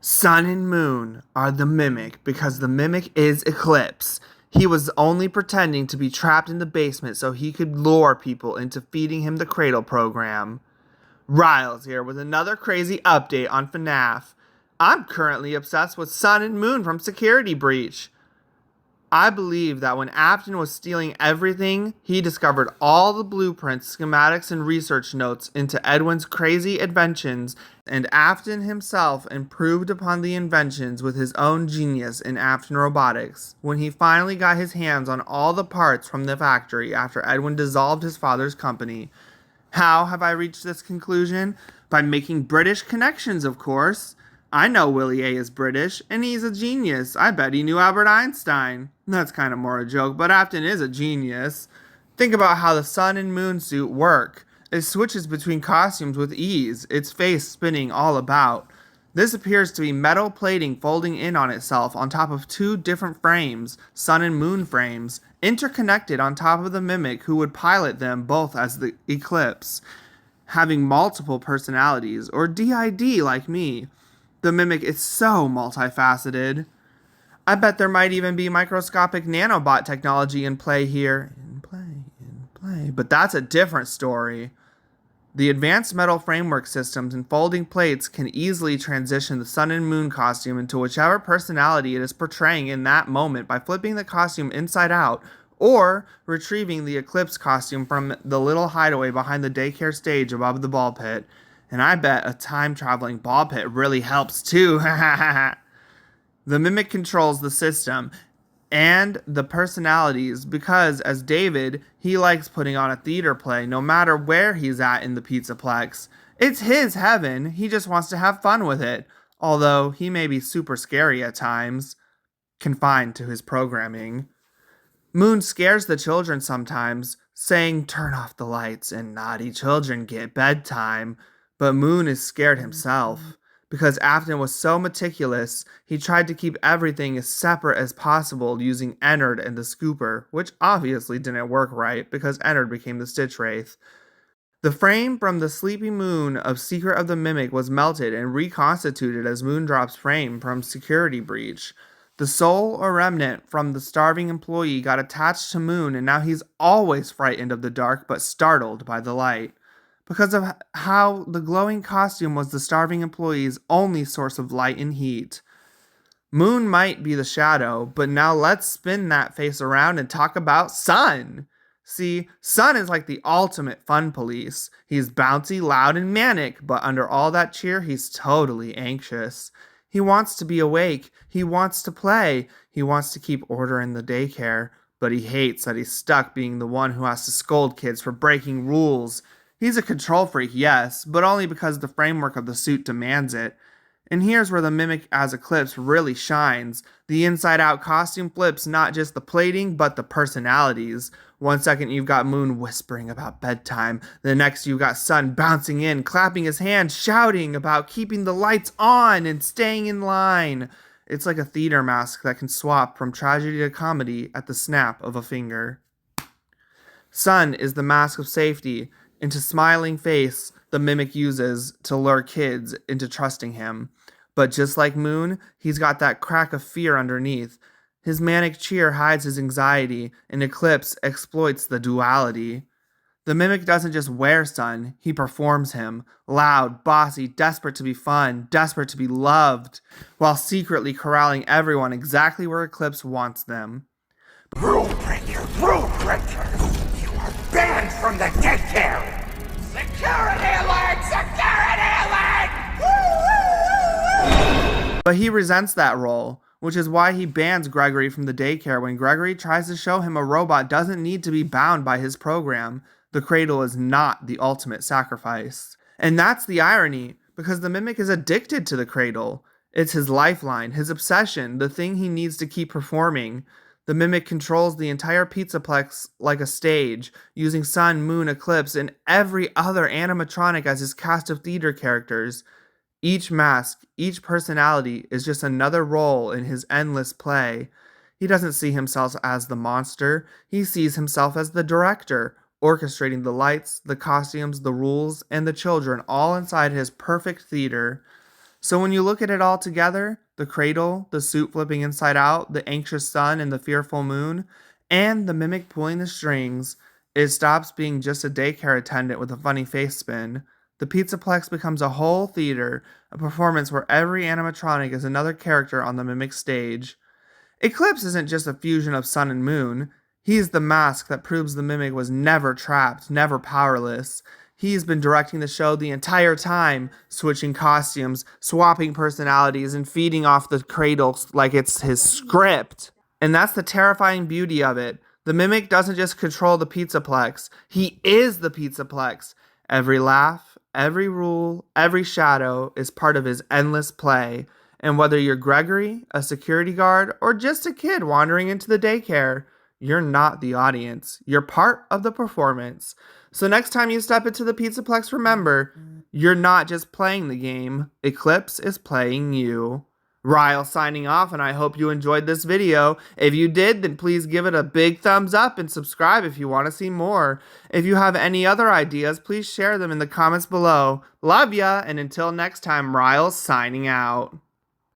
Sun and moon are the mimic because the mimic is Eclipse. He was only pretending to be trapped in the basement so he could lure people into feeding him the cradle program. Riles here with another crazy update on FNAF. I'm currently obsessed with Sun and Moon from Security Breach. I believe that when Afton was stealing everything, he discovered all the blueprints, schematics, and research notes into Edwin's crazy inventions, and Afton himself improved upon the inventions with his own genius in Afton Robotics. When he finally got his hands on all the parts from the factory after Edwin dissolved his father's company. How have I reached this conclusion? By making British connections, of course. I know Willie A is British, and he's a genius. I bet he knew Albert Einstein. That's kind of more a joke, but Afton is a genius. Think about how the sun and moon suit work. It switches between costumes with ease, its face spinning all about. This appears to be metal plating folding in on itself on top of two different frames, sun and moon frames, interconnected on top of the mimic who would pilot them both as the Eclipse, having multiple personalities, or DID like me. The mimic is so multifaceted. I bet there might even be microscopic nanobot technology in play here. But that's a different story. The advanced metal framework systems and folding plates can easily transition the sun and moon costume into whichever personality it is portraying in that moment by flipping the costume inside out or retrieving the Eclipse costume from the little hideaway behind the daycare stage above the ball pit. And I bet a time-traveling ball pit really helps too. The mimic controls the system and the personalities because, as David, he likes putting on a theater play no matter where he's at in the Pizzaplex. It's his heaven, he just wants to have fun with it, although he may be super scary at times, confined to his programming. Moon scares the children sometimes, saying turn off the lights and naughty children get bedtime. But Moon is scared himself. Because Afton was so meticulous, he tried to keep everything as separate as possible using Ennard and the Scooper, which obviously didn't work right because Ennard became the Stitch Wraith. The frame from the Sleepy Moon of Secret of the Mimic was melted and reconstituted as Moondrop's frame from Security Breach. The soul or remnant from the starving employee got attached to Moon, and now he's always frightened of the dark but startled by the light. Because of how the glowing costume was the starving employee's only source of light and heat. Moon might be the shadow, but now let's spin that face around and talk about Sun. See, Sun is like the ultimate fun police. He's bouncy, loud, and manic, but under all that cheer, he's totally anxious. He wants to be awake, he wants to play, he wants to keep order in the daycare, but he hates that he's stuck being the one who has to scold kids for breaking rules. He's a control freak, yes, but only because the framework of the suit demands it. And here's where the mimic as Eclipse really shines. The inside-out costume flips not just the plating, but the personalities. 1 second you've got Moon whispering about bedtime. The next you've got Sun bouncing in, clapping his hands, shouting about keeping the lights on and staying in line. It's like a theater mask that can swap from tragedy to comedy at the snap of a finger. Sun is the mask of safety. Into smiling face the mimic uses to lure kids into trusting him. But just like Moon, he's got that crack of fear underneath. His manic cheer hides his anxiety, and Eclipse exploits the duality. The mimic doesn't just wear Sun, he performs him. Loud, bossy, desperate to be fun, desperate to be loved, while secretly corralling everyone exactly where Eclipse wants them. Rule breaker! Rule breaker! You are banned from the daycare! Security alert! Security alert! But he resents that role, which is why he bans Gregory from the daycare when Gregory tries to show him a robot doesn't need to be bound by his program. The cradle is not the ultimate sacrifice. And that's the irony, because the mimic is addicted to the cradle. It's his lifeline, his obsession, the thing he needs to keep performing. The mimic controls the entire Pizzaplex like a stage, using Sun, Moon, Eclipse, and every other animatronic as his cast of theater characters. Each mask, each personality is just another role in his endless play. He doesn't see himself as the monster, he sees himself as the director, orchestrating the lights, the costumes, the rules, and the children all inside his perfect theater. So when you look at it all together, the cradle, the suit flipping inside out, the anxious sun and the fearful moon, and the mimic pulling the strings, it stops being just a daycare attendant with a funny face spin. The Pizzaplex becomes a whole theater, a performance where every animatronic is another character on the mimic stage. Eclipse isn't just a fusion of sun and moon. He's the mask that proves the mimic was never trapped, never powerless. He's been directing the show the entire time, switching costumes, swapping personalities, and feeding off the cradle like it's his script. And that's the terrifying beauty of it. The mimic doesn't just control the Pizzaplex, he is the Pizzaplex. Every laugh, every rule, every shadow is part of his endless play. And whether you're Gregory, a security guard, or just a kid wandering into the daycare, you're not the audience. You're part of the performance. So next time you step into the Pizzaplex, remember, you're not just playing the game. Eclipse is playing you. Riles signing off, and I hope you enjoyed this video. If you did, then please give it a big thumbs up and subscribe if you want to see more. If you have any other ideas, please share them in the comments below. Love ya, and until next time, Riles signing out.